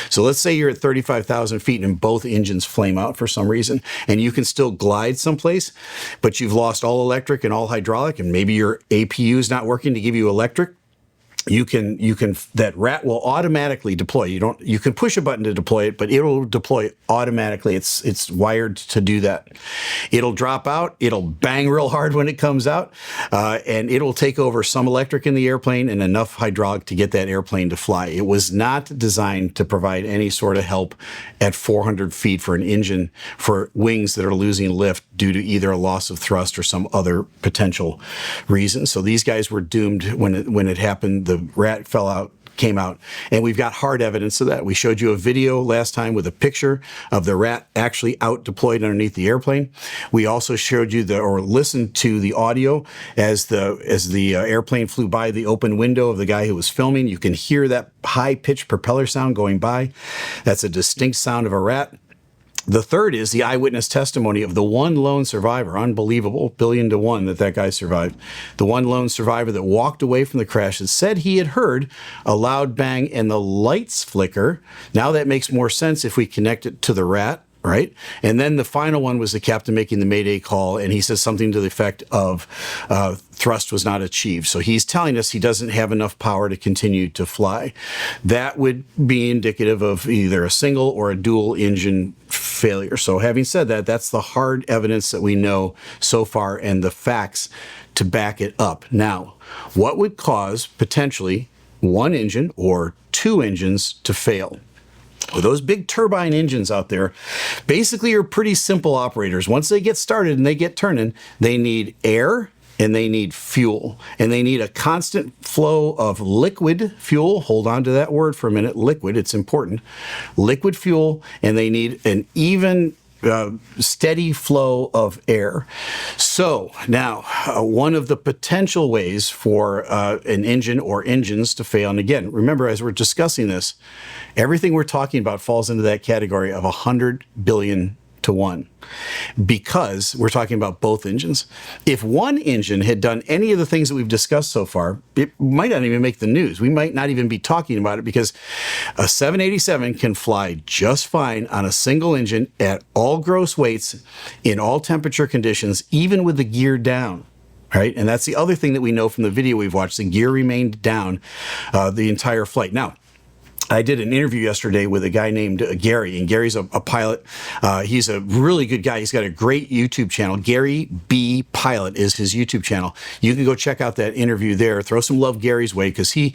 So let's say you're at 35,000 feet and both engines flame out for some reason, and you can still glide someplace, but you've lost all electric and all hydraulic, and maybe your APU is not working to give you electric. That rat will automatically deploy. You can push a button to deploy it, but it will deploy automatically. It's wired to do that. It'll drop out. It'll bang real hard when it comes out, and it'll take over some electric in the airplane and enough hydraulic to get that airplane to fly. It was not designed to provide any sort of help at 400 feet for an engine for wings that are losing lift due to either a loss of thrust or some other potential reason. So these guys were doomed when it happened. The rat came out, and we've got hard evidence of that. We showed you a video last time with a picture of the rat actually out deployed underneath the airplane. We also showed you or listened to the audio as the airplane flew by the open window of the guy who was filming. You can hear that high-pitched propeller sound going by. That's a distinct sound of a rat. The third is the eyewitness testimony of the one lone survivor. Unbelievable, 1,000,000,000 to 1 that guy survived. The one lone survivor that walked away from the crash and said he had heard a loud bang and the lights flicker. Now that makes more sense if we connect it to the rat, right? And then the final one was the captain making the Mayday call, and he says something to the effect of thrust was not achieved. So he's telling us he doesn't have enough power to continue to fly. That would be indicative of either a single or a dual engine failure. So having said that, that's the hard evidence that we know so far and the facts to back it up. Now, what would cause potentially one engine or two engines to fail? Well, those big turbine engines out there basically are pretty simple operators. Once they get started and they get turning, they need air and they need fuel, and they need a constant flow of liquid fuel. Hold on to that word for a minute. Liquid, it's important. Liquid fuel, and they need an even steady flow of air. So now, one of the potential ways for an engine or engines to fail, and again, remember as we're discussing this, everything we're talking about falls into that category of 100 billion to 1, because we're talking about both engines. If one engine had done any of the things that we've discussed so far, it might not even make the news. We might not even be talking about it, because a 787 can fly just fine on a single engine at all gross weights in all temperature conditions, even with the gear down. Right? And that's the other thing that we know from the video we've watched. The gear remained down the entire flight. Now, I did an interview yesterday with a guy named Gary, and Gary's a pilot. He's a really good guy. He's got a great YouTube channel. Gary B. Pilot is his YouTube channel. You can go check out that interview there. Throw some love Gary's way, because he